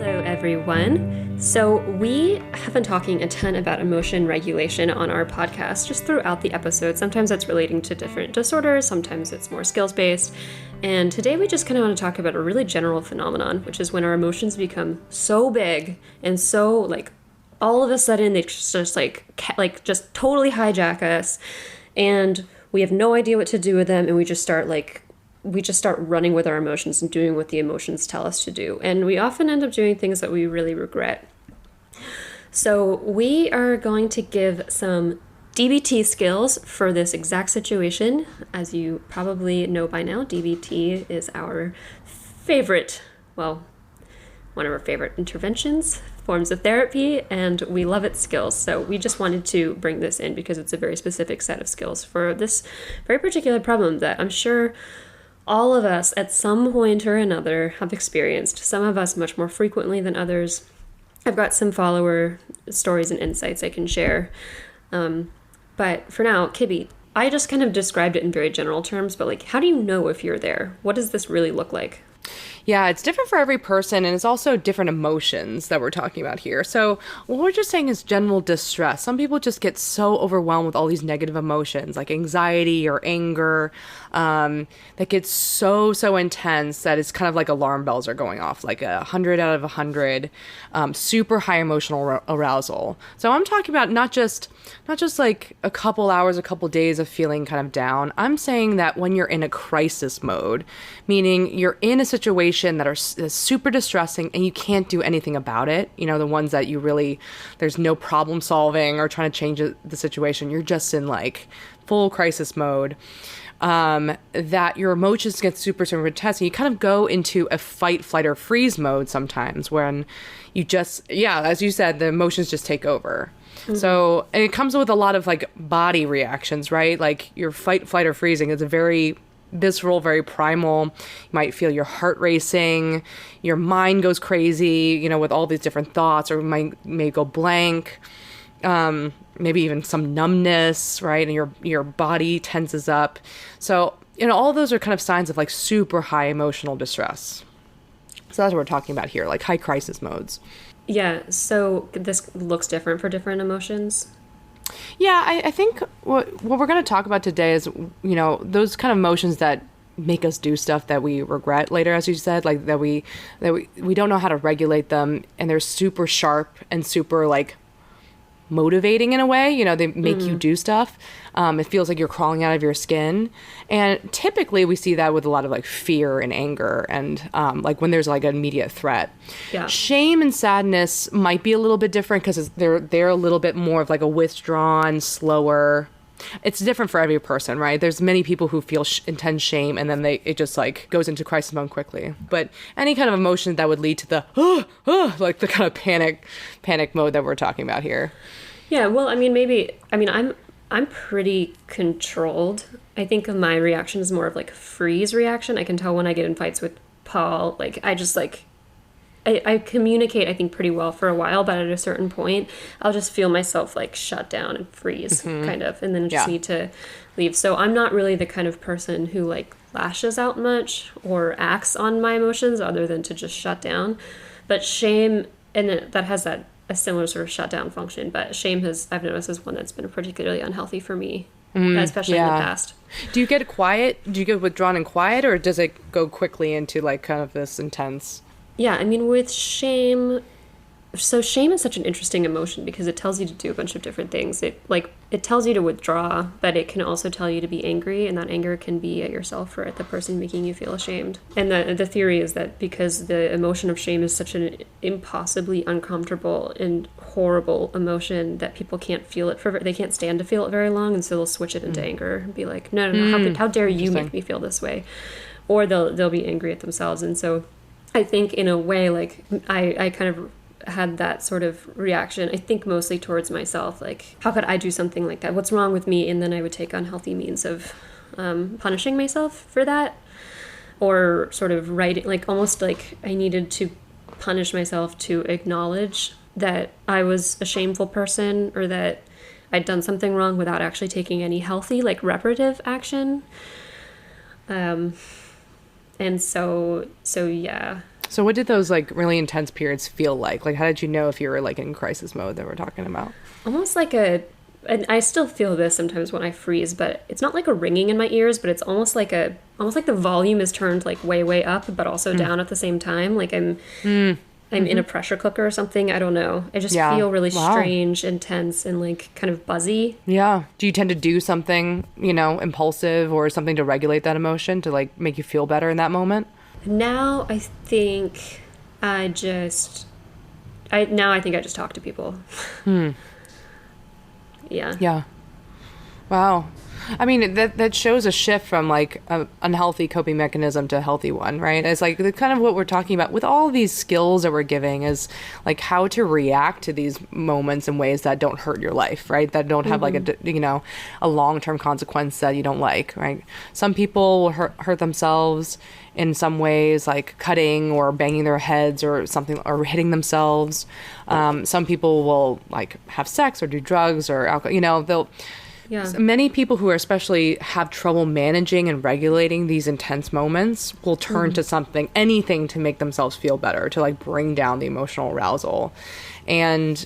Hello, everyone. So we have been talking a ton about emotion regulation on our podcast just throughout the episode. Sometimes that's relating to different disorders, sometimes it's more skills-based. And today we just kind of want to talk about a really general phenomenon, which is when our emotions become so big and so like all of a sudden they just just totally hijack us, and we have no idea what to do with them, and we just start running with our emotions and doing what the emotions tell us to do. And we often end up doing things that we really regret. So we are going to give some DBT skills for this exact situation. As you probably know by now, DBT is our favorite, well, one of our favorite interventions, forms of therapy, and we love its skills. So we just wanted to bring this in because it's a very specific set of skills for this very particular problem that I'm sure all of us at some point or another have experienced, some of us much more frequently than others. I've got some follower stories and insights I can share. But for now, Kibby, I just kind of described it in very general terms, but like, how do you know if you're there? What does this really look like? Yeah, it's different for every person, and it's also different emotions that we're talking about here. So what we're just saying is general distress. Some people just get so overwhelmed with all these negative emotions, like anxiety or anger, that gets so intense that it's kind of like alarm bells are going off, like 100 out of 100, super high emotional arousal. So I'm talking about not just like a couple hours, a couple days of feeling kind of down. I'm saying that when you're in a crisis mode, meaning you're in a situation that is super distressing and you can't do anything about it, you know, the ones that you really, there's no problem solving or trying to change the situation, you're just in like full crisis mode, that your emotions get super intense, and you kind of go into a fight, flight, or freeze mode sometimes when you just, as you said, the emotions just take over. Mm-hmm. So, and it comes with a lot of like body reactions, right? Like your fight, flight, or freezing is a very visceral, very primal. You might feel your heart racing, your mind goes crazy, you know, with all these different thoughts, or may go blank, maybe even some numbness, right? And your body tenses up. So, you know, all those are kind of signs of like super high emotional distress. So that's what we're talking about here, like high crisis modes. Yeah, so this looks different for different emotions. Yeah, I think what we're going to talk about today is, you know, those kind of emotions that make us do stuff that we regret later, as you said, like that we don't know how to regulate them, and they're super sharp and super like motivating in a way, you know, they make you do stuff. It feels like you're crawling out of your skin. And typically we see that with a lot of like fear and anger and like when there's like an immediate threat. Yeah. Shame and sadness might be a little bit different because they're a little bit more of like a withdrawn, slower. It's different for every person, right? There's many people who feel intense shame and then it just like goes into crisis mode quickly. But any kind of emotion that would lead to the like the kind of panic mode that we're talking about here. Yeah, well, I'm pretty controlled. I think my reaction is more of like a freeze reaction. I can tell when I get in fights with Paul, like I just like I communicate, I think, pretty well for a while, but at a certain point, I'll just feel myself like shut down and freeze, kind of, and then just need to leave. So I'm not really the kind of person who like lashes out much or acts on my emotions other than to just shut down. But shame, and that has a similar sort of shutdown function, but shame I've noticed is one that's been particularly unhealthy for me, especially in the past. Do you get quiet? Do you get withdrawn and quiet, or does it go quickly into like kind of this intense? Yeah, I mean, with shame, so shame is such an interesting emotion because it tells you to do a bunch of different things. It tells you to withdraw, but it can also tell you to be angry, and that anger can be at yourself or at the person making you feel ashamed. And the theory is that because the emotion of shame is such an impossibly uncomfortable and horrible emotion that people can't feel it they can't stand to feel it very long, and so they'll switch it into anger and be like, no, how dare you make me feel this way? Or they'll be angry at themselves. And so I think in a way, like I kind of had that sort of reaction, I think mostly towards myself, like how could I do something like that? What's wrong with me? And then I would take unhealthy means of punishing myself for that, or sort of writing, like almost like I needed to punish myself to acknowledge that I was a shameful person or that I'd done something wrong without actually taking any healthy, like reparative action. And so yeah. So what did those like really intense periods feel like? Like, how did you know if you were like in crisis mode that we're talking about? Almost like and I still feel this sometimes when I freeze, but it's not like a ringing in my ears, but it's almost like the volume is turned like way, way up, but also down at the same time. Like I'm in a pressure cooker or something. I don't know. I just feel really strange, intense, and like kind of buzzy. Yeah. Do you tend to do something, impulsive or something to regulate that emotion to like make you feel better in that moment? Now I think I just talk to people. Yeah. Yeah. Wow. I mean, that shows a shift from like an unhealthy coping mechanism to a healthy one, right? It's like the kind of what we're talking about with all these skills that we're giving is like how to react to these moments in ways that don't hurt your life, right? That don't have like a long-term consequence that you don't like, right? Some people will hurt themselves in some ways, like cutting or banging their heads or something, or hitting themselves. Some people will like have sex or do drugs or alcohol. Many people who especially have trouble managing and regulating these intense moments will turn to anything to make themselves feel better, to like bring down the emotional arousal. And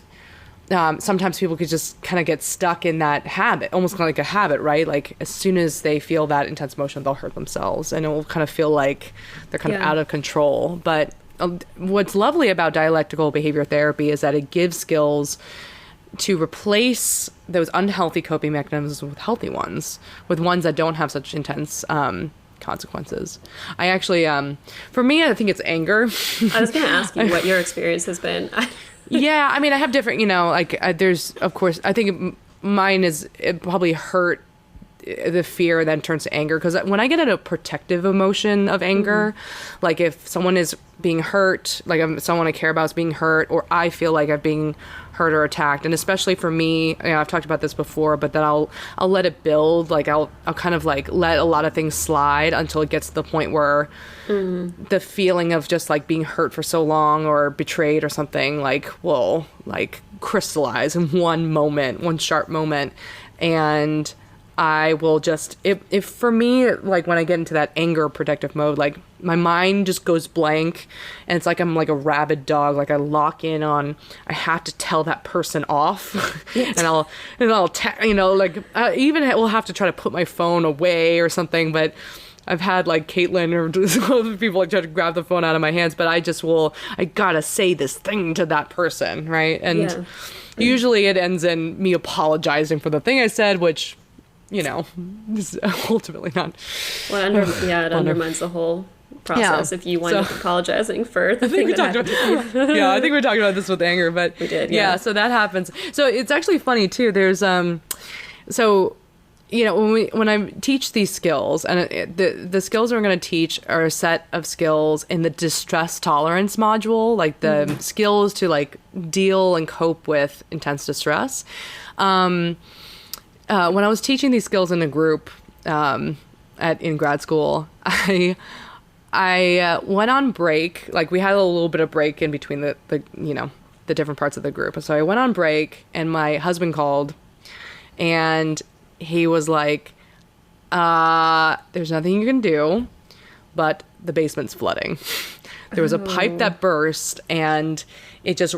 sometimes people could just kind of get stuck in that habit, almost kind of like a habit, right? Like as soon as they feel that intense emotion, they'll hurt themselves and it will kind of feel like they're kind of out of control. But what's lovely about dialectical behavior therapy is that it gives skills to replace those unhealthy coping mechanisms with healthy ones, with ones that don't have such intense consequences. I actually, for me, I think it's anger. I was going to ask you what your experience has been. Yeah, I mean, I have different, there's, of course, I think mine it probably hurt the fear then turns to anger, because when I get at a protective emotion of anger, like if someone is being hurt, like someone I care about is being hurt, or I feel like I'm being hurt or attacked, and especially for me, I've talked about this before, but then I'll let it build, like I'll kind of like let a lot of things slide until it gets to the point where the feeling of just like being hurt for so long or betrayed or something like will like crystallize in one sharp moment, and I will just, if for me, like when I get into that anger protective mode, like my mind just goes blank and it's like I'm like a rabid dog. Like I lock in on, I have to tell that person off and I'll I even will have to try to put my phone away or something. But I've had like Caitlin or other people like try to grab the phone out of my hands, but I gotta say this thing to that person. Right. And usually it ends in me apologizing for the thing I said, which, is ultimately not. Well, it undermines the whole process if you wind up apologizing for the thing that happened. Yeah, I think we talked about this with anger, but we did. Yeah, so that happens. So it's actually funny too. There's when I teach these skills, and the skills we're going to teach are a set of skills in the distress tolerance module, like the skills to like deal and cope with intense distress. When I was teaching these skills in a group in grad school, I went on break. Like we had a little bit of break in between the different parts of the group. So I went on break, and my husband called, and he was like, "There's nothing you can do, but the basement's flooding." There was a pipe that burst, and it just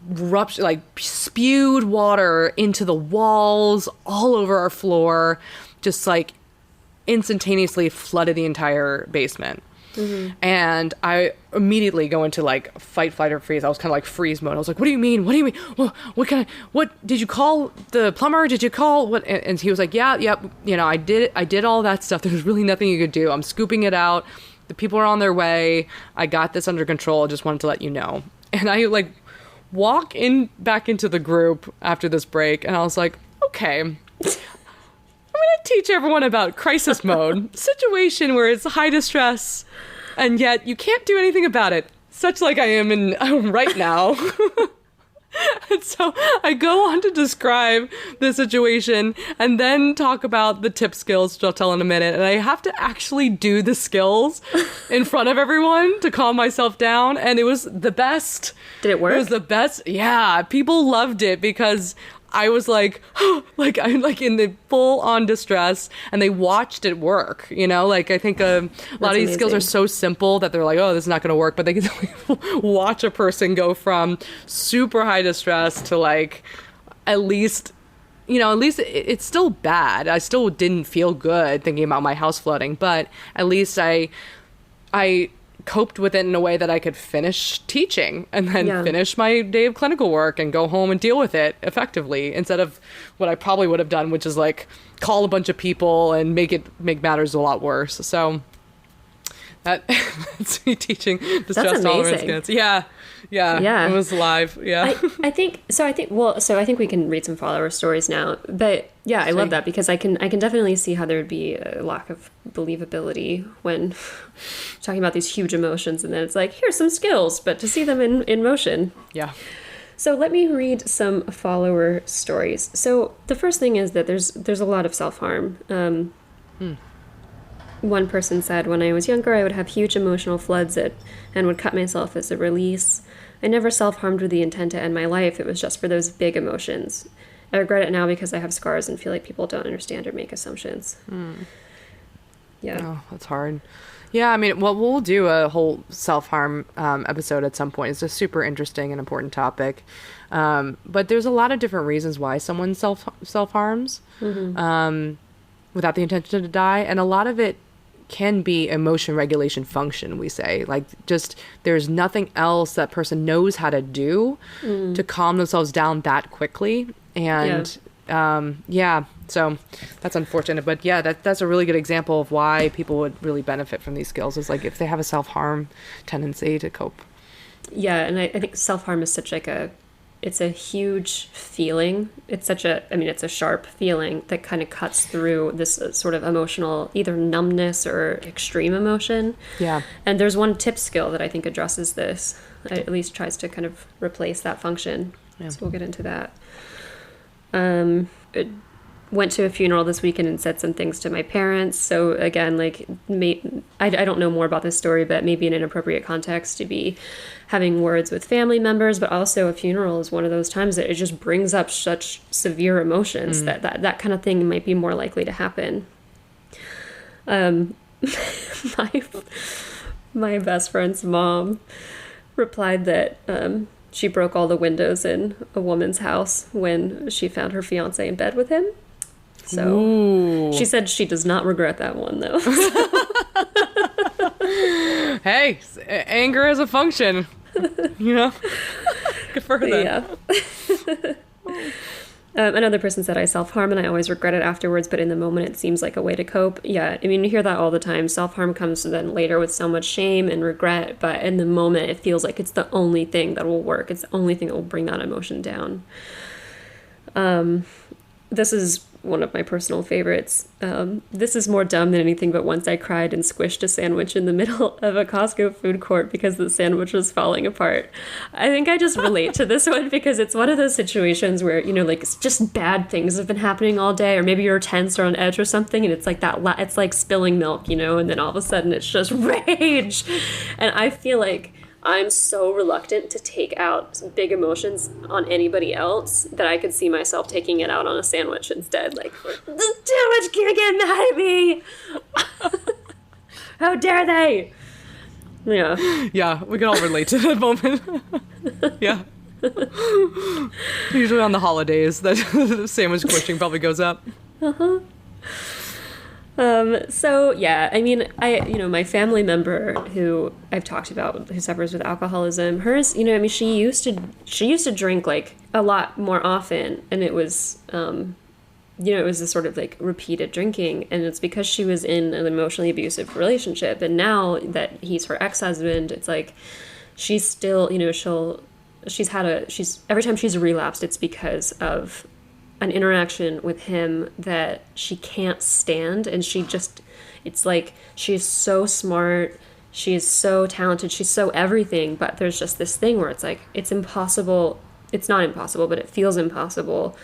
ruptured, like spewed water into the walls all over our floor, just like instantaneously flooded the entire basement. And I immediately go into like fight, flight, or freeze. I was kind of like freeze mode. I was like, what do you mean? What did you call the plumber? Did you call what? And he was like, yep. I did all that stuff. There's really nothing you could do. I'm scooping it out. The people are on their way. I got this under control. I just wanted to let you know. And I like walk back into the group after this break, and I was like, okay, I'm going to teach everyone about crisis mode, situation where it's high distress, and yet you can't do anything about it, such like I am in right now. And so I go on to describe the situation and then talk about the TIPP skills, which I'll tell in a minute. And I have to actually do the skills in front of everyone to calm myself down. And it was the best. Did it work? It was the best. Yeah. People loved it because I was like, like I'm like in the full on distress, and they watched it work, you know? Like I think a lot of these skills are so simple that they're like, oh, this is not going to work, but they can watch a person go from super high distress to like at least it's still bad. I still didn't feel good thinking about my house flooding, but at least I coped with it in a way that I could finish teaching and then finish my day of clinical work and go home and deal with it effectively, instead of what I probably would have done, which is like call a bunch of people and make matters a lot worse. So that's me teaching distress tolerance skills. Yeah, it was live. Yeah. I think we can read some follower stories now. But yeah, I love that, because I can definitely see how there would be a lack of believability when talking about these huge emotions, and then it's like, here's some skills, but to see them in motion. Yeah. So let me read some follower stories. So the first thing is that there's a lot of self-harm. One person said, when I was younger, I would have huge emotional floods and would cut myself as a release. I never self-harmed with the intent to end my life. It was just for those big emotions. I regret it now because I have scars and feel like people don't understand or make assumptions. Yeah. Oh, that's hard. Yeah, I mean, well, we'll do a whole self-harm episode at some point. It's a super interesting and important topic. But there's a lot of different reasons why someone self-harms without the intention to die. And a lot of it can be emotion regulation function, we say. Like, just there's nothing else that person knows how to do to calm themselves down that quickly. And so that's unfortunate. But yeah, that's a really good example of why people would really benefit from these skills, is like if they have a self-harm tendency to cope. Yeah, and I think self-harm is such like it's a huge feeling. It's a sharp feeling that kind of cuts through this sort of emotional, either numbness or extreme emotion. Yeah. And there's one TIPP skill that I think addresses this, at least tries to kind of replace that function. Yeah. So we'll get into that. Went to a funeral this weekend and said some things to my parents. So again, like, I don't know more about this story, but maybe in an appropriate context to be having words with family members, but also a funeral is one of those times that it just brings up such severe emotions that kind of thing might be more likely to happen. My best friend's mom replied that she broke all the windows in a woman's house when she found her fiance in bed with him. So she said she does not regret that one, though. Hey, anger is a function, you know? Good for her then. Yeah. Another person said, I self-harm and I always regret it afterwards, but in the moment it seems like a way to cope. Yeah, I mean, you hear that all the time. Self-harm comes then later with so much shame and regret, but in the moment it feels like it's the only thing that will work. It's the only thing that will bring that emotion down. This is one of my personal favorites. This is more dumb than anything, but once I cried and squished a sandwich in the middle of a Costco food court because the sandwich was falling apart. I think I just relate to this one because it's one of those situations where, you know, like, it's just bad things have been happening all day, or maybe you're tense or on edge or something, and it's like it's like spilling milk, you know, and then all of a sudden it's just rage. And I feel like I'm so reluctant to take out some big emotions on anybody else that I could see myself taking it out on a sandwich instead. Like, the sandwich can't get mad at me. How dare they? Yeah. Yeah, we can all relate to that moment. Yeah. Usually on the holidays, that sandwich squishing probably goes up. Uh-huh. So yeah, I mean, my family member who I've talked about, who suffers with alcoholism, hers, you know, I mean, she used to drink like a lot more often, and it was, it was this sort of like repeated drinking, and it's because she was in an emotionally abusive relationship, and now that he's her ex-husband, it's like, she's still, you know, every time she's relapsed, it's because of an interaction with him that she can't stand, and it's like, she's so smart, she is so talented, she's so everything, but there's just this thing where it's like, it's impossible, it's not impossible, but it feels impossible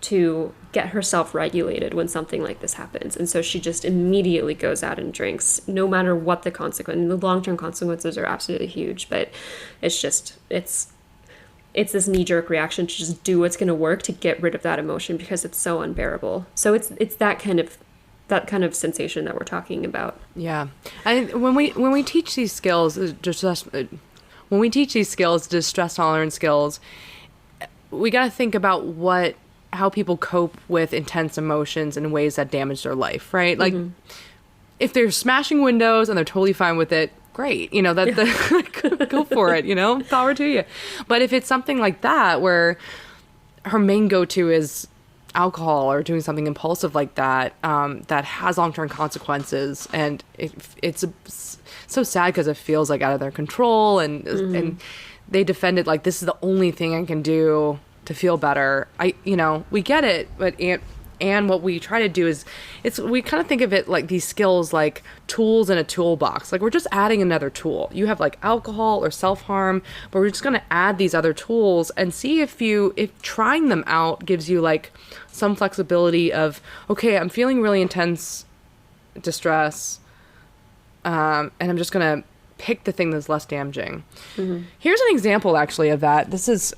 to get herself regulated when something like this happens. And so she just immediately goes out and drinks, no matter what the consequence. The long-term consequences are absolutely huge, but it's it's this knee-jerk reaction to just do what's going to work to get rid of that emotion because it's so unbearable. So it's that kind of sensation that we're talking about. Yeah. And when we teach these skills, distress tolerance skills, we got to think about how people cope with intense emotions in ways that damage their life, right? Like, if they're smashing windows and they're totally fine with it, great. Go for it, power to you. But if it's something like that, where her main go-to is alcohol or doing something impulsive like that, that has long-term consequences, and it's so sad because it feels like out of their control, and they defend it like, this is the only thing I can do to feel better. We get it, but and what we try to do is, we kind of think of it like these skills like tools in a toolbox. Like, we're just adding another tool. You have like alcohol or self-harm, but we're just going to add these other tools and see if trying them out gives you like some flexibility of, okay, I'm feeling really intense distress, and I'm just going to pick the thing that's less damaging. Here's an example actually of that. This is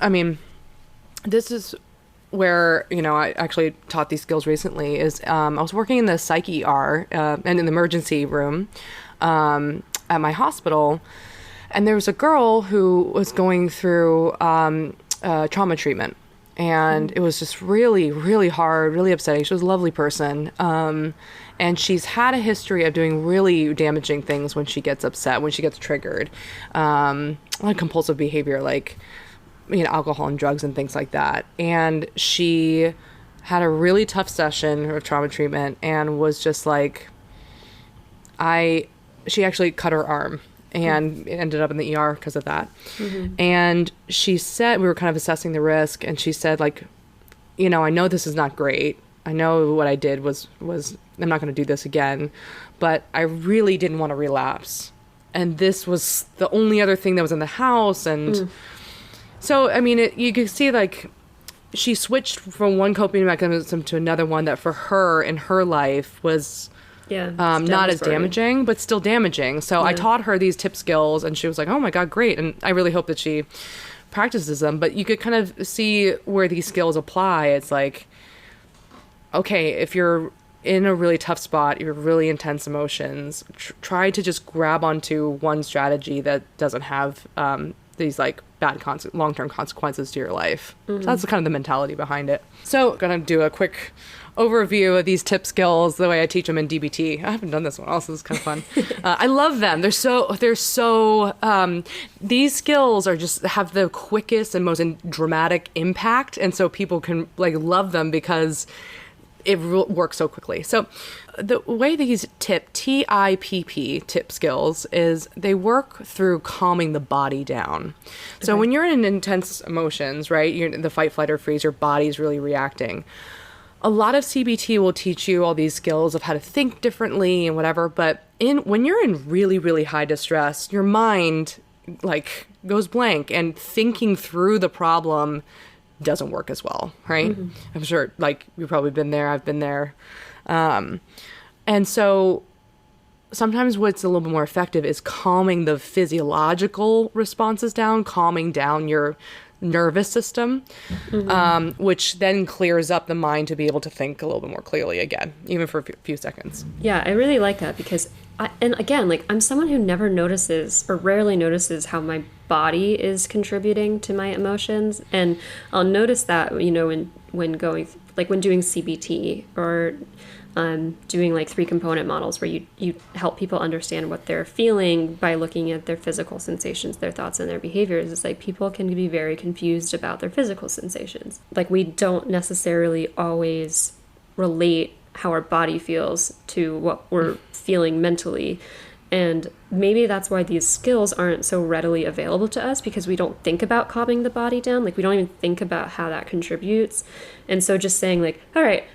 where, I actually taught these skills recently, is I was working in the psych ER and in the emergency room at my hospital, and there was a girl who was going through trauma treatment, and it was just really, really hard, really upsetting. She was a lovely person, and she's had a history of doing really damaging things when she gets upset, when she gets triggered, like compulsive behavior, like alcohol and drugs and things like that. And she had a really tough session of trauma treatment and was just like, she actually cut her arm and ended up in the ER because of that. And she said, we were kind of assessing the risk, and she said, like, I know this is not great. I know what I did was I'm not going to do this again, but I really didn't want to relapse. And this was the only other thing that was in the house. And so, you can see, like, she switched from one coping mechanism to another one that for her in her life was not as damaging, but still damaging. So I taught her these TIPP skills, and she was like, oh my God, great. And I really hope that she practices them. But you could kind of see where these skills apply. It's like, okay, if you're in a really tough spot, you have really intense emotions, try to just grab onto one strategy that doesn't have these like bad long-term consequences to your life. So that's kind of the mentality behind it. So I'm going to do a quick overview of these TIPP skills the way I teach them in DBT. I haven't done this one also. This is kind of fun. I love them. They're so these skills are just have the quickest and most dramatic impact. And so people can like love them because it works so quickly. So the way these TIPP skills is they work through calming the body down. So when you're in intense emotions, right, you're in the fight, flight, or freeze, your body's really reacting. A lot of CBT will teach you all these skills of how to think differently and whatever, but when you're in really, really high distress, your mind like goes blank, and thinking through the problem doesn't work as well, right? I'm sure, like, you've probably been there, I've been there. And so sometimes what's a little bit more effective is calming the physiological responses down, calming down your nervous system, which then clears up the mind to be able to think a little bit more clearly again, even for a few seconds. Yeah, I really like that because, and again, like, I'm someone who never notices or rarely notices how my body is contributing to my emotions. And I'll notice that, when doing CBT or doing like 3-component models where you help people understand what they're feeling by looking at their physical sensations, their thoughts, and their behaviors. It's like people can be very confused about their physical sensations. Like, we don't necessarily always relate how our body feels to what we're feeling mentally. And maybe that's why these skills aren't so readily available to us, because we don't think about calming the body down. Like, we don't even think about how that contributes. And so just saying like, all right,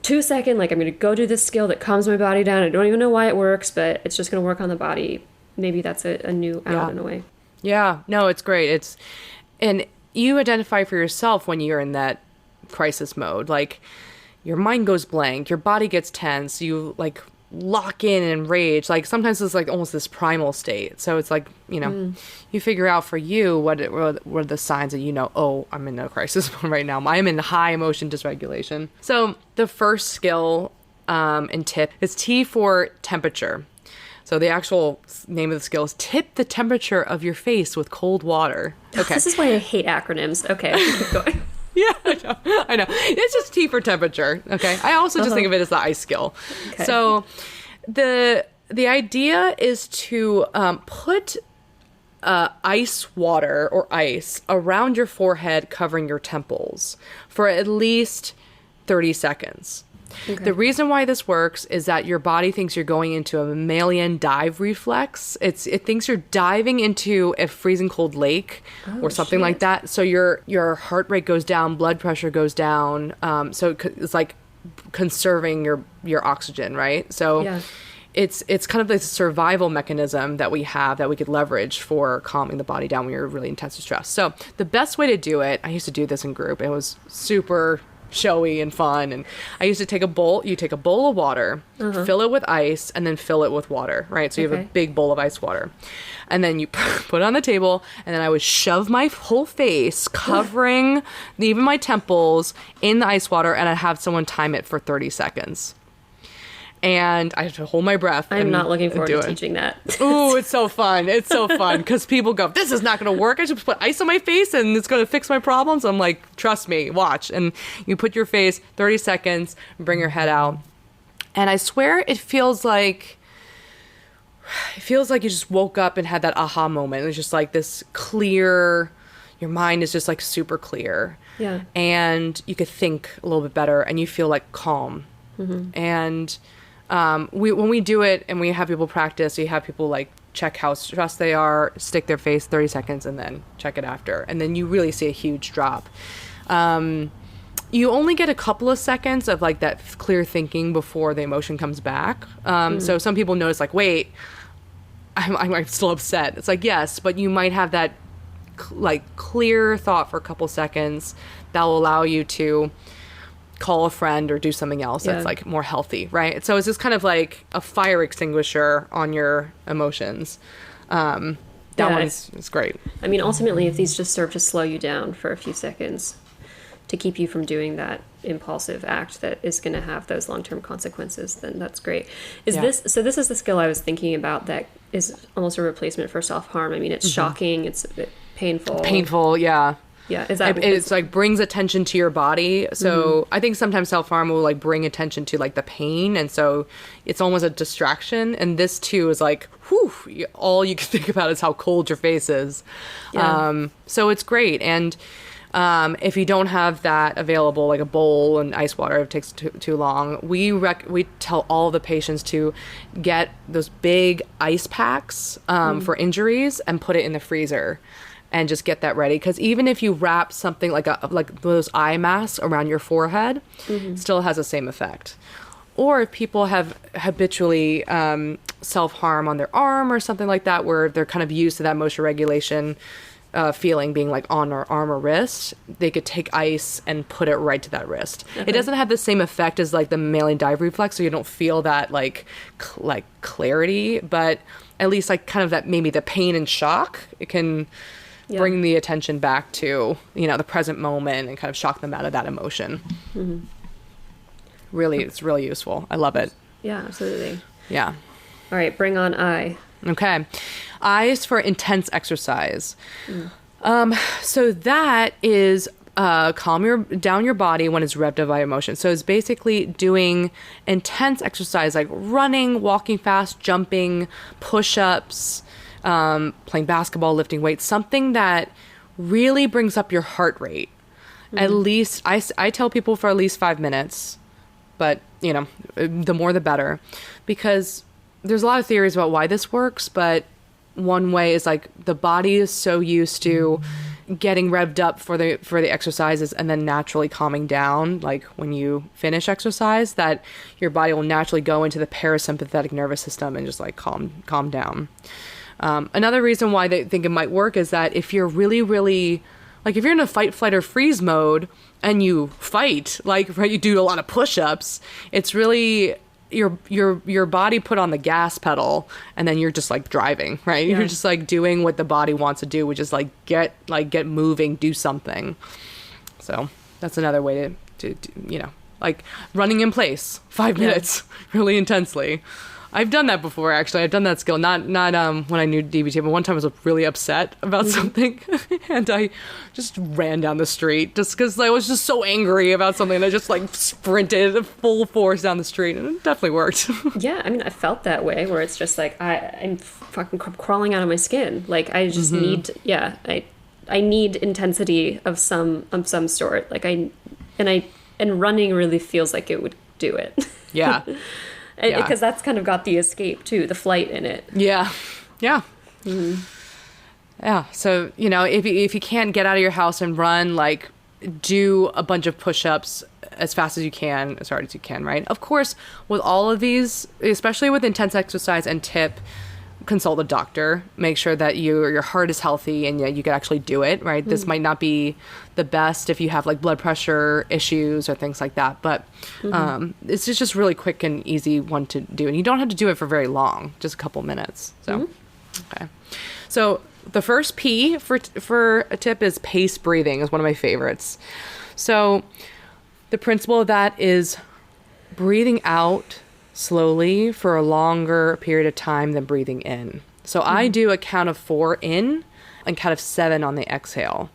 2-second, like, I'm going to go do this skill that calms my body down. I don't even know why it works, but it's just going to work on the body. Maybe that's a new out in a way. Yeah, no, it's great. And you identify for yourself when you're in that crisis mode, like your mind goes blank, your body gets tense, you like lock in and rage. Like sometimes it's like almost this primal state. So it's like, you know, you figure out for you what are the signs that, you know, oh, I'm in a crisis right now. I'm in high emotion dysregulation. So the first skill in TIPP is T for temperature. So the actual name of the skill is tip the temperature of your face with cold water. Okay. This is why I hate acronyms. Okay, keep going. Yeah, I know. It's just T for temperature. Okay. I also just think of it as the ice skill. Okay. So the idea is to put ice water or ice around your forehead, covering your temples for at least 30 seconds. Okay. The reason why this works is that your body thinks you're going into a mammalian dive reflex. It thinks you're diving into a freezing cold lake or something like that. So your heart rate goes down, blood pressure goes down. So it's like conserving your oxygen, right? So yeah. It's kind of this survival mechanism that we have that we could leverage for calming the body down when you're really intense stress. So the best way to do it, I used to do this in group. It was super showy and fun, and I used to take a bowl of water, fill it with ice, and then fill it with water, right? So you have a big bowl of ice water, and then you put it on the table, and then I would shove my whole face, covering even my temples, in the ice water, and I'd have someone time it for 30 seconds. And I have to hold my breath. I'm not looking forward to teaching that. Ooh, it's so fun. It's so fun because people go, this is not going to work. I should put ice on my face and it's going to fix my problems. I'm like, trust me, watch. And you put your face 30 seconds, bring your head out. And I swear it feels like you just woke up and had that aha moment. It was just like this clear, your mind is just like super clear. Yeah. And you could think a little bit better and you feel like calm. Mm-hmm. And when we do it and we have people practice, we have people like check how stressed they are, stick their face 30 seconds and then check it after. And then you really see a huge drop. You only get a couple of seconds of like that clear thinking before the emotion comes back. So some people notice like, wait, I'm still upset. It's like, yes, but you might have that like clear thought for a couple seconds that will allow you to call a friend or do something else that's like more healthy, right? So it's just kind of like a fire extinguisher on your emotions. That one's it's great. I mean, ultimately, if these just serve to slow you down for a few seconds to keep you from doing that impulsive act that is going to have those long-term consequences, then that's great. This is the skill I was thinking about that is almost a replacement for self-harm. I mean, it's shocking, it's a bit painful. Painful, yeah. Yeah, is that it's like brings attention to your body. So I think sometimes self-harm will like bring attention to like the pain, and so it's almost a distraction. And this too is like, whew, all you can think about is how cold your face is. Yeah. So it's great. And if you don't have that available, like a bowl and ice water, it takes too long. We tell all the patients to get those big ice packs for injuries and put it in the freezer. And just get that ready, because even if you wrap something like those eye masks around your forehead, still has the same effect. Or if people have habitually self-harm on their arm or something like that, where they're kind of used to that motion regulation feeling being like on our arm or wrist, they could take ice and put it right to that wrist. Okay. It doesn't have the same effect as like the mammalian dive reflex, so you don't feel that like clarity, but at least like kind of that maybe the pain and shock, it can bring the attention back to, the present moment and kind of shock them out of that emotion. Mm-hmm. Really, it's really useful. I love it. Yeah, absolutely. Yeah. All right, bring on I. Okay. I is for intense exercise. So that is calm down your body when it's revved up by emotion. So it's basically doing intense exercise like running, walking fast, jumping, push-ups, playing basketball, lifting weights, something that really brings up your heart rate. At least, I tell people for at least 5 minutes, but, the more the better. Because there's a lot of theories about why this works, but one way is like the body is so used to getting revved up for the exercises and then naturally calming down, like when you finish exercise, that your body will naturally go into the parasympathetic nervous system and just like calm down. Another reason why they think it might work is that if you're really, really, like if you're in a fight, flight, or freeze mode and you fight, like, right, you do a lot of push-ups, it's really your body put on the gas pedal, and then you're just like driving, right? Yeah. You're just like doing what the body wants to do, which is like get moving, do something. So that's another way to like running in place 5 minutes really intensely. I've done that before, actually. I've done that skill, not when I knew DBT, but one time I was really upset about something, and I just ran down the street just because I was just so angry about something, and I just like sprinted full force down the street, and it definitely worked. Yeah, I mean, I felt that way, where it's just like I'm fucking crawling out of my skin. Like I just need, I need intensity of some sort. Like and running really feels like it would do it. Yeah. Because that's kind of got the escape too, the flight in it. Yeah. So if you can't get out of your house and run, like do a bunch of push-ups as fast as you can, as hard as you can, right? Of course, with all of these, especially with intense exercise and TIPP, consult a doctor. Make sure that your heart is healthy and you can actually do it, right? This might not be the best if you have like blood pressure issues or things like that, but it's just really quick and easy one to do, and you don't have to do it for very long, just a couple minutes. So okay, so the first P for a tip is pace breathing, is one of my favorites. So the principle of that is breathing out slowly for a longer period of time than breathing in. So I do a count of 4 in and count of 7 on the exhale.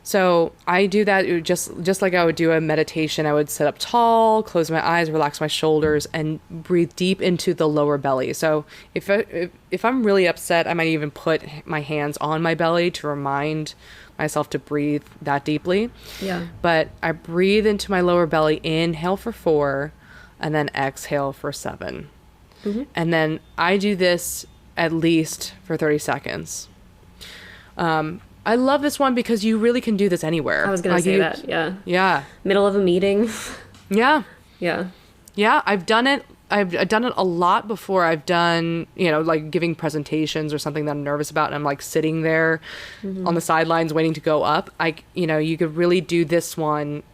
So I do that just like I would do a meditation. I would sit up tall, close my eyes, relax my shoulders, and breathe deep into the lower belly. So if I'm really upset, I might even put my hands on my belly to remind myself to breathe that deeply. Yeah. But I breathe into my lower belly, inhale for 4, and then exhale for 7. And then I do this at least for 30 seconds. I love this one because you really can do this anywhere. I was going to say that, yeah. Yeah. Middle of a meeting. Yeah. Yeah. Yeah, I've done it. I've done it a lot before. I've done, like giving presentations or something that I'm nervous about, and I'm like sitting there on the sidelines waiting to go up. You could really do this one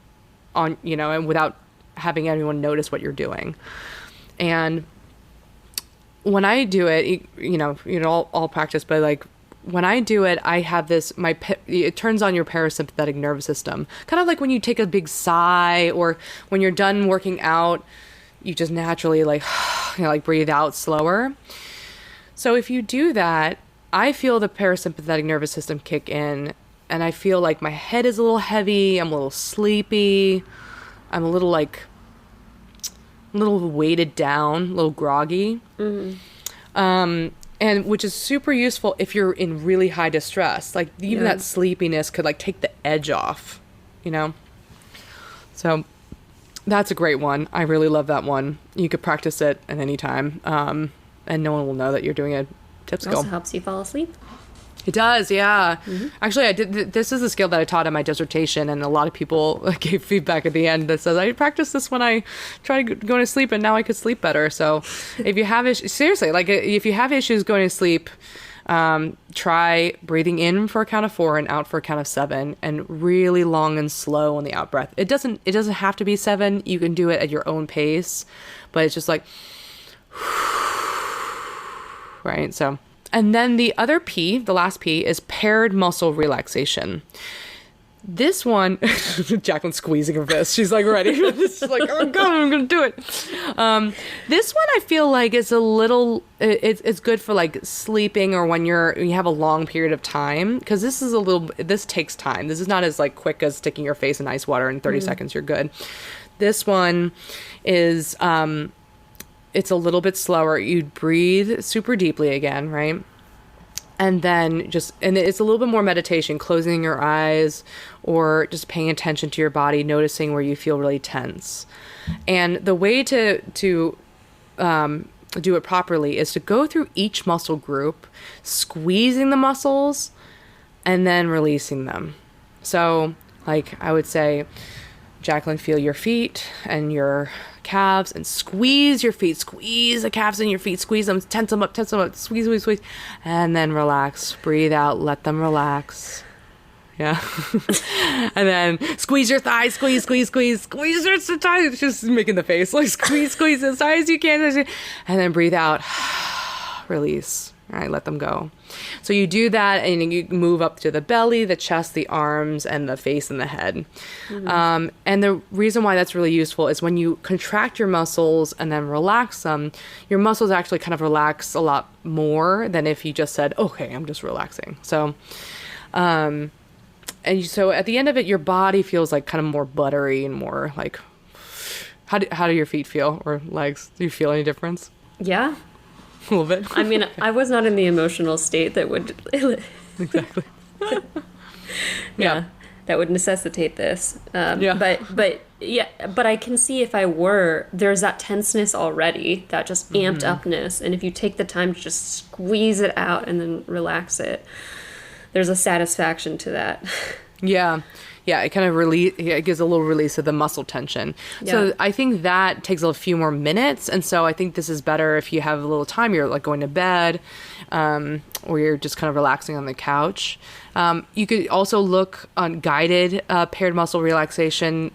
on, and without having anyone notice what you're doing. And when I do it, all practice, but like when I do it, I have this, it turns on your parasympathetic nervous system. Kind of like when you take a big sigh, or when you're done working out, you just naturally like breathe out slower. So if you do that, I feel the parasympathetic nervous system kick in, and I feel like my head is a little heavy, I'm a little sleepy, I'm a little weighted down, a little groggy. And which is super useful if you're in really high distress. Like even that sleepiness could like take the edge off, So that's a great one. I really love that one. You could practice it at any time. And no one will know that you're doing a tip skill. It also helps you fall asleep. It does, yeah. Actually, I did. This is a skill that I taught in my dissertation, and a lot of people gave feedback at the end that says I practiced this when I tried going to sleep, and now I could sleep better. So, if you have seriously, like if you have issues going to sleep, try breathing in for a count of 4 and out for a count of 7, and really long and slow on the out breath. It doesn't have to be 7. You can do it at your own pace, but it's just like, right? So. And then the other P, the last P, is paired muscle relaxation. This one, Jacqueline's squeezing her fist. She's like ready. She's like, oh God, I'm going to do it. This one I feel like is a little, it's good for like sleeping or when you have a long period of time. Because this takes time. This is not as like quick as sticking your face in ice water in 30 seconds, you're good. This one is, it's a little bit slower. You breathe super deeply again, right? And then and it's a little bit more meditation, closing your eyes or just paying attention to your body, noticing where you feel really tense. And the way to do it properly is to go through each muscle group, squeezing the muscles and then releasing them. So like I would say, Jacqueline, feel your feet and your calves and squeeze your feet, squeeze the calves in your feet, squeeze them, tense them up, squeeze, and then relax, breathe out, let them relax. Yeah. And then squeeze your thighs, squeeze your thighs. Just making the face like squeeze as high as you can. And then breathe out, release. All right, let them go. So you do that and you move up to the belly, the chest, the arms, and the face and the head. Mm-hmm. And the reason why that's really useful is when you contract your muscles and then relax them, your muscles actually kind of relax a lot more than if you just said, okay, I'm just relaxing. So, so at the end of it, your body feels like kind of more buttery and more like, how do your feet feel or legs? Do you feel any difference? Yeah. A little bit. I mean, I was not in the emotional state that would exactly. Yeah, that would necessitate this. Yeah. But I can see if I were, there's that tenseness already, that just amped upness, and if you take the time to just squeeze it out and then relax it, there's a satisfaction to that. Yeah. Yeah, it kind of it gives a little release of the muscle tension. Yeah. So I think that takes a few more minutes. And so I think this is better if you have a little time, you're like going to bed, or you're just kind of relaxing on the couch. You could also look on guided paired muscle relaxation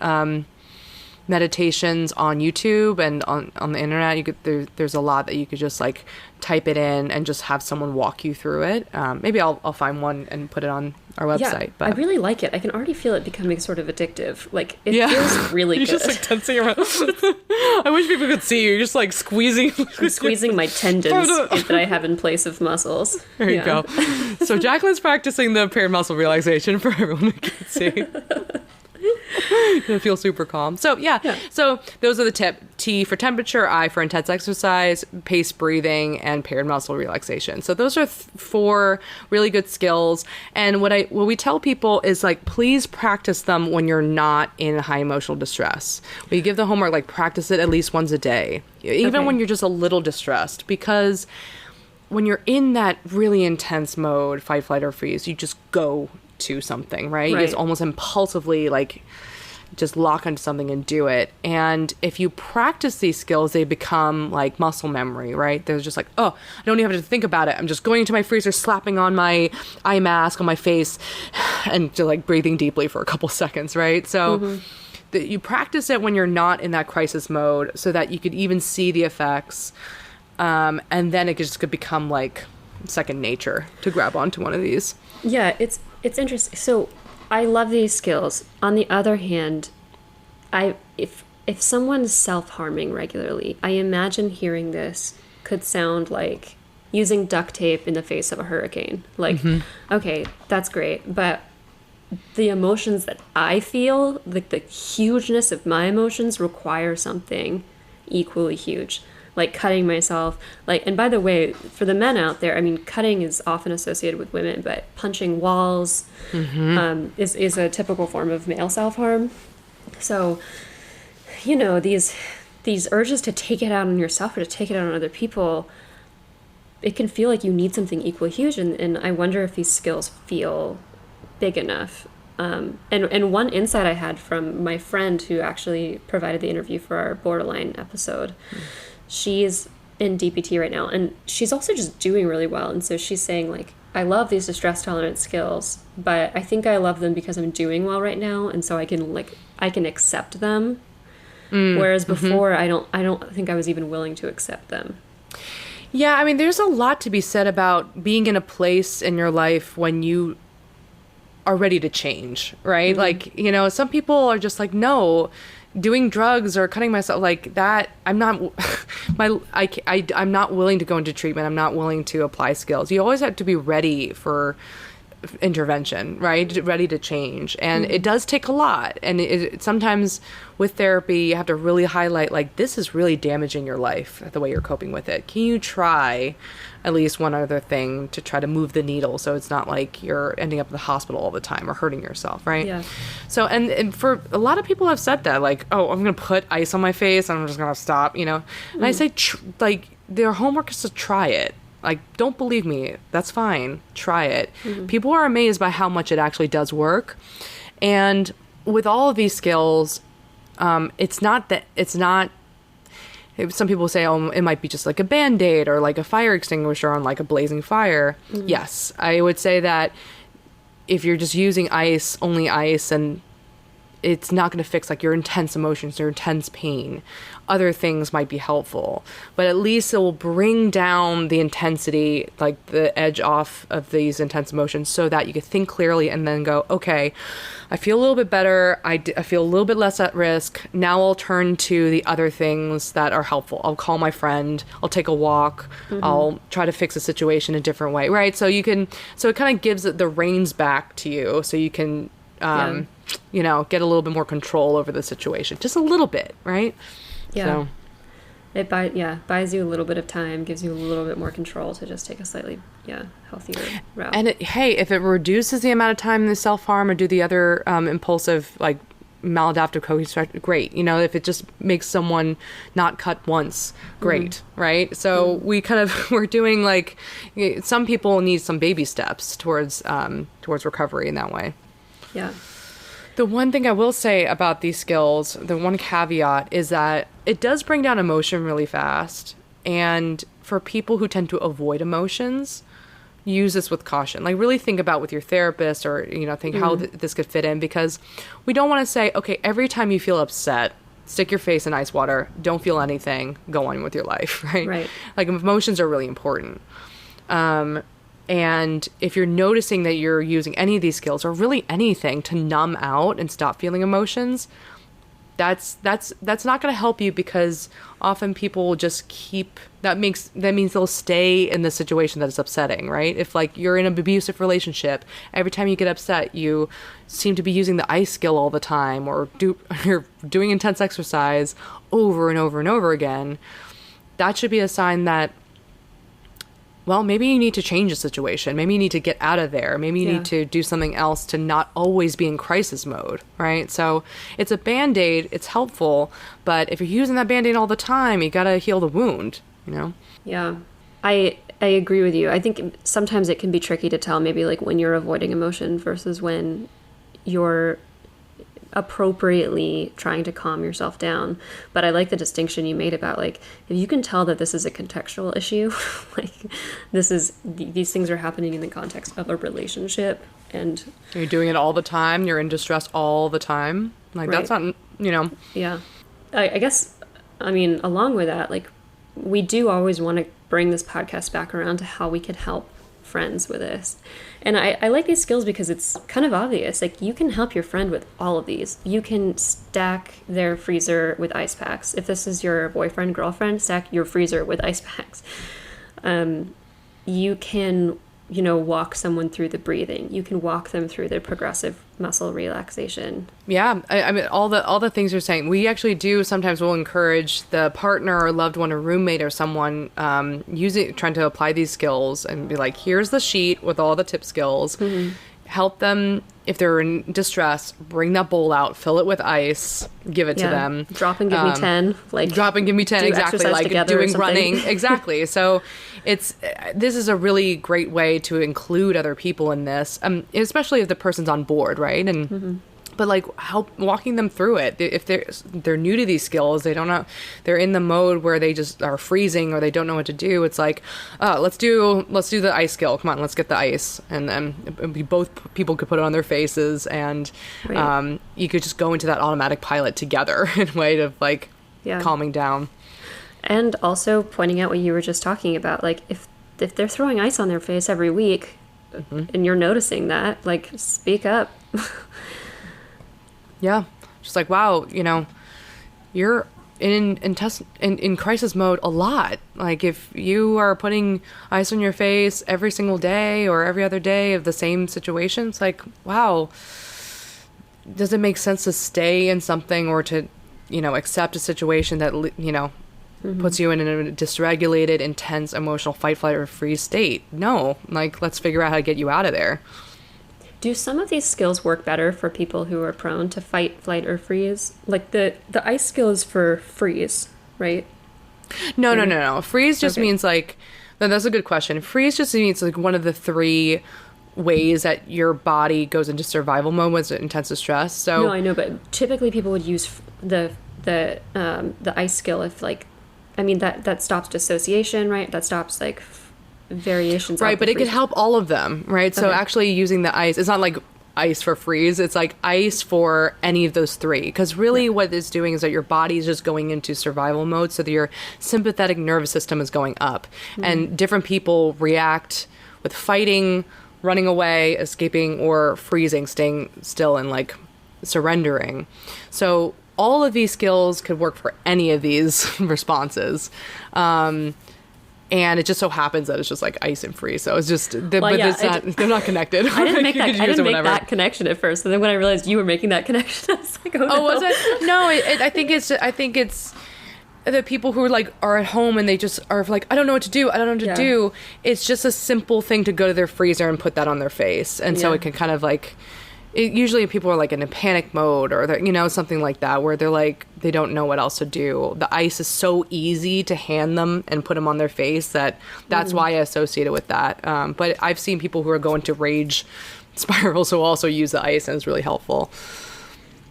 meditations on YouTube and on the internet. There's a lot that you could just like type it in and just have someone walk you through it. Maybe I'll find one and put it on our website. Yeah, but I really like it. I can already feel it becoming sort of addictive. Like it feels really You're good. Just like tensing your I wish people could see you. You're just like squeezing. I'm squeezing my tendons that I have in place of muscles. There you go. So Jacqueline's practicing the paired muscle relaxation for everyone who can see. I feel super calm. So so those are the T for temperature, I for intense exercise, paced breathing, and paired muscle relaxation. So those are 4 really good skills. And what we tell people is like, please practice them when you're not in high emotional distress. We give the homework, like practice it at least once a day, even when you're just a little distressed, because when you're in that really intense mode, fight, flight, or freeze, you just go to something, right? You just almost impulsively like just lock onto something and do it. And if you practice these skills, they become like muscle memory, right? They're just like, oh, I don't even have to think about it. I'm just going into my freezer, slapping on my eye mask on my face and just like breathing deeply for a couple seconds, right? So you practice it when you're not in that crisis mode so that you could even see the effects. And then it just could become like second nature to grab onto one of these. Yeah, it's interesting. So I love these skills. On the other hand, if someone's self-harming regularly, I imagine hearing this could sound like using duct tape in the face of a hurricane. Like, okay, that's great, but the emotions that I feel, like the hugeness of my emotions, require something equally huge. Like cutting myself, like, and by the way, for the men out there, I mean, cutting is often associated with women, but punching walls is a typical form of male self-harm. So, you know, these urges to take it out on yourself or to take it out on other people, it can feel like you need something equally huge, and I wonder if these skills feel big enough. And one insight I had from my friend who actually provided the interview for our borderline episode, she's in DPT right now, and she's also just doing really well. And so she's saying, like, I love these distress tolerance skills, but I think I love them because I'm doing well right now, and so I can accept them. Whereas before, I don't think I was even willing to accept them. Yeah, I mean, there's a lot to be said about being in a place in your life when you are ready to change, right? Like, you know, some people are just like, no, doing drugs or cutting myself like that, I'm not I'm not willing to go into treatment. I'm not willing to apply skills. You always have to be ready for intervention, right? Ready to change. And it does take a lot. And it sometimes with therapy, you have to really highlight, like, this is really damaging your life, the way you're coping with it. Can you try at least one other thing to try to move the needle so it's not like you're ending up in the hospital all the time or hurting yourself, right? Yeah. So, and for a lot of people have said that, like, oh, I'm going to put ice on my face and I'm just going to stop, you know? And I say, like, their homework is to try it. Like, don't believe me. That's fine. Try it. People are amazed by how much it actually does work. And with all of these skills, it's not, some people say, oh, it might be just like a Band-Aid or like a fire extinguisher on like a blazing fire. Yes, I would say that if you're just using ice, only ice, and it's not going to fix like your intense emotions or intense pain. Other things might be helpful, but at least it will bring down the intensity, like the edge off of these intense emotions, so that you can think clearly and then go, okay, I feel a little bit better. I feel a little bit less at risk. Now I'll turn to the other things that are helpful. I'll call my friend. I'll take a walk. I'll try to fix a situation a different way. Right. So it kind of gives the reins back to you, so you can, you know, get a little bit more control over the situation. Just a little bit, right? Yeah. So. It buys you a little bit of time, gives you a little bit more control to just take a slightly, healthier route. And hey, if it reduces the amount of time they self-harm or do the other impulsive, like, maladaptive cohesion, great. You know, if it just makes someone not cut once, great, right? So we're doing, like, some people need some baby steps towards recovery in that way. Yeah. The one thing I will say about these skills, the one caveat, is that it does bring down emotion really fast. And for people who tend to avoid emotions, use this with caution. Like, really think about with your therapist, or, you know, think how this could fit in, because we don't want to say, okay, every time you feel upset, stick your face in ice water, don't feel anything, go on with your life, right? Right. Like, emotions are really important. And if you're noticing that you're using any of these skills, or really anything, to numb out and stop feeling emotions, that's not going to help you, because often people will just that means they'll stay in the situation that is upsetting, right? If, like, you're in an abusive relationship, every time you get upset, you seem to be using the ice skill all the time, or you're doing intense exercise over and over and over again, that should be a sign that, well, maybe you need to change the situation. Maybe you need to get out of there. Maybe you need to do something else to not always be in crisis mode, right? So it's a Band-Aid. It's helpful. But if you're using that Band-Aid all the time, you got to heal the wound, you know? Yeah. I agree with you. I think sometimes it can be tricky to tell, maybe, like, when you're avoiding emotion versus when you're appropriately trying to calm yourself down. But I like the distinction you made about, like, if you can tell that this is a contextual issue, like, these things are happening in the context of a relationship, and you're doing it all the time, you're in distress all the time, like, right. That's not, you know. Yeah. I guess, I mean, along with that, like, we do always want to bring this podcast back around to how we can help friends with this. And I like these skills because it's kind of obvious. Like, you can help your friend with all of these. You can stack their freezer with ice packs. If this is your boyfriend, girlfriend, stack your freezer with ice packs. You can, you know, walk someone through the breathing. You can walk them through the progressive muscle relaxation. Yeah, I mean, all the things you're saying, we actually do sometimes will encourage the partner or loved one or roommate or someone trying to apply these skills, and be like, here's the sheet with all the TIPP skills. Help them, if they're in distress, bring that bowl out, fill it with ice, give it to them. Drop and give me 10. Like, drop and give me 10, exactly. Like doing running. Exactly. So this is a really great way to include other people in this, especially if the person's on board, right? And but, like, help walking them through it. If they're new to these skills, they don't know, they're in the mode where they just are freezing or they don't know what to do. It's like, let's do the ice skill. Come on, let's get the ice, and then both people could put it on their faces, and you could just go into that automatic pilot together in a way of, like, calming down. And also pointing out what you were just talking about, like, if they're throwing ice on their face every week, and you're noticing that, like, speak up. Yeah, just like, wow, you know, you're in crisis mode a lot. Like, if you are putting ice on your face every single day or every other day of the same situation, it's like, wow, does it make sense to stay in something or to, you know, accept a situation that, you know, puts you in a dysregulated, intense, emotional fight, flight, or freeze state? No, like, let's figure out how to get you out of there. Do some of these skills work better for people who are prone to fight, flight, or freeze? Like, the ice skill is for freeze, right? No. Freeze just means, like, no, that's a good question. Freeze just means, like, one of the 3 ways that your body goes into survival mode when it's intense stress. So no, I know, but typically people would use the ice skill if, like, I mean, that stops dissociation, right? That stops, like, variations. Right, of but the it could freeze. help all of them, right? So Okay. actually using the ice, it's not like ice for freeze, it's like ice for any of those three. Because really what it's doing is that your body is just going into survival mode, so that your sympathetic nervous system is going up. And different people react with fighting, running away, escaping, or freezing, staying still and like surrendering. So all of these skills could work for any of these responses. And it just so happens that it's just like ice and freeze. So it's just, they're not connected. I didn't make You could that. I use didn't it make whenever. that connection at first, and then when I realized you were making that connection, I was like, "Oh no!" Oh, was it? No, I think it's the people who are at home and they just are like, I don't know what to do. I don't know what to do. It's just a simple thing to go to their freezer and put that on their face, and so it can kind of like. Usually people are like in a panic mode or something like that where they're like they don't know what else to do. The ice is so easy to hand them and put them on their face that's why I associate it with that. But I've seen people who are going to rage spirals who also use the ice, and it's really helpful.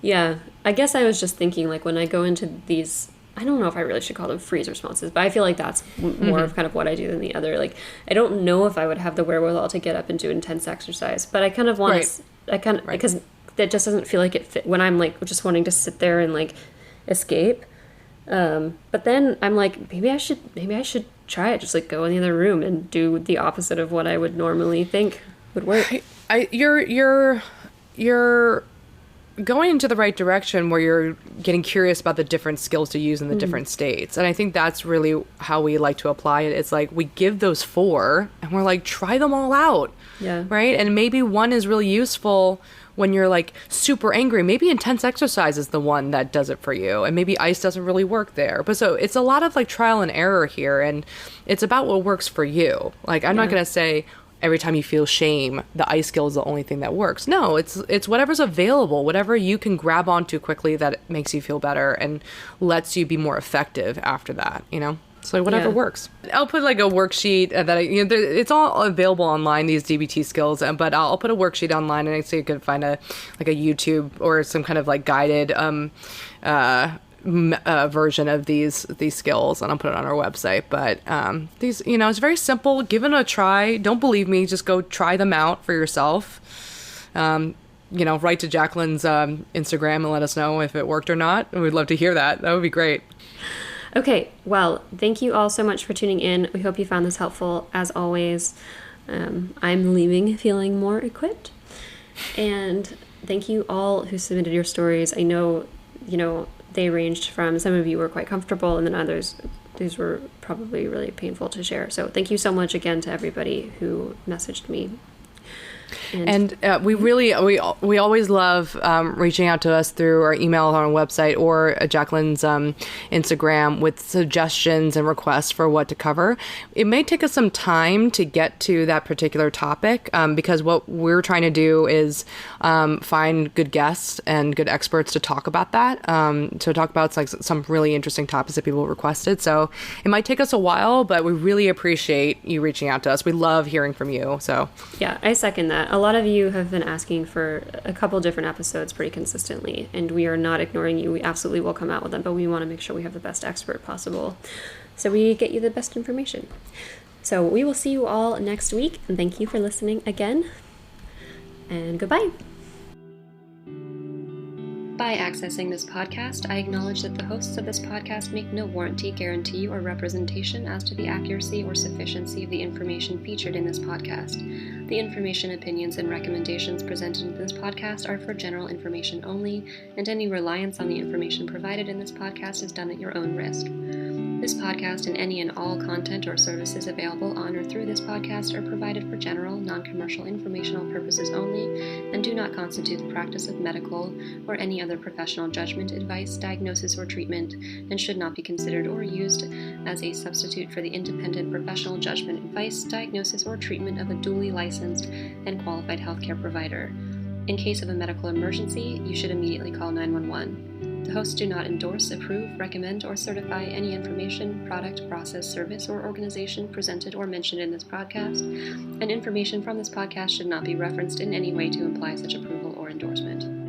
Yeah, I guess I was just thinking like when I go into these, I don't know if I really should call them freeze responses, but I feel like that's more of kind of what I do than the other. Like I don't know if I would have the wherewithal to get up and do intense exercise, but I kind of want to. Because that just doesn't feel like it fit when I'm like just wanting to sit there and like escape. But then I'm like, maybe I should try it. Just like go in the other room and do the opposite of what I would normally think would work. You're going into the right direction where you're getting curious about the different skills to use in the different states. And I think that's really how we like to apply it. It's like we give those 4 and we're like, try them all out. Yeah. Right. And maybe one is really useful when you're like super angry. Maybe intense exercise is the one that does it for you. And maybe ice doesn't really work there. But so it's a lot of like trial and error here. And it's about what works for you. Like, I'm not going to say, every time you feel shame, the ice skill is the only thing that works. No, it's whatever's available, whatever you can grab onto quickly that makes you feel better and lets you be more effective after that, So whatever works. I'll put like a worksheet that it's all available online, these DBT skills, but I'll put a worksheet online, and so you could find a YouTube or some kind of like guided version of these skills, and I'll put it on our website. But these, it's very simple. Give it a try. Don't believe me, just go try them out for yourself. Write to Jacqueline's Instagram and let us know if it worked or not. We'd love to hear that. That would be great. Okay, well, thank you all so much for tuning in. We hope you found this helpful. As always, I'm leaving feeling more equipped. And thank you all who submitted your stories. I know, they ranged from, some of you were quite comfortable, and then others, these were probably really painful to share. So thank you so much again to everybody who messaged me. And we always love reaching out to us through our email on our website or Jacqueline's Instagram with suggestions and requests for what to cover. It may take us some time to get to that particular topic because what we're trying to do is find good guests and good experts to talk about that. To talk about like some really interesting topics that people requested. So it might take us a while, but we really appreciate you reaching out to us. We love hearing from you. So yeah, I second that. A lot of you have been asking for a couple different episodes pretty consistently, and we are not ignoring you. We absolutely will come out with them, but we want to make sure we have the best expert possible so we get you the best information. So we will see you all next week, and thank you for listening again, and goodbye. By accessing this podcast, I acknowledge that the hosts of this podcast make no warranty, guarantee, or representation as to the accuracy or sufficiency of the information featured in this podcast. The information, opinions, and recommendations presented in this podcast are for general information only, and any reliance on the information provided in this podcast is done at your own risk. This podcast and any and all content or services available on or through this podcast are provided for general, non-commercial informational purposes only and do not constitute the practice of medical or any other professional judgment, advice, diagnosis, or treatment, and should not be considered or used as a substitute for the independent professional judgment, advice, diagnosis, or treatment of a duly licensed and qualified healthcare provider. In case of a medical emergency, you should immediately call 911. The hosts do not endorse, approve, recommend, or certify any information, product, process, service, or organization presented or mentioned in this podcast, and information from this podcast should not be referenced in any way to imply such approval or endorsement.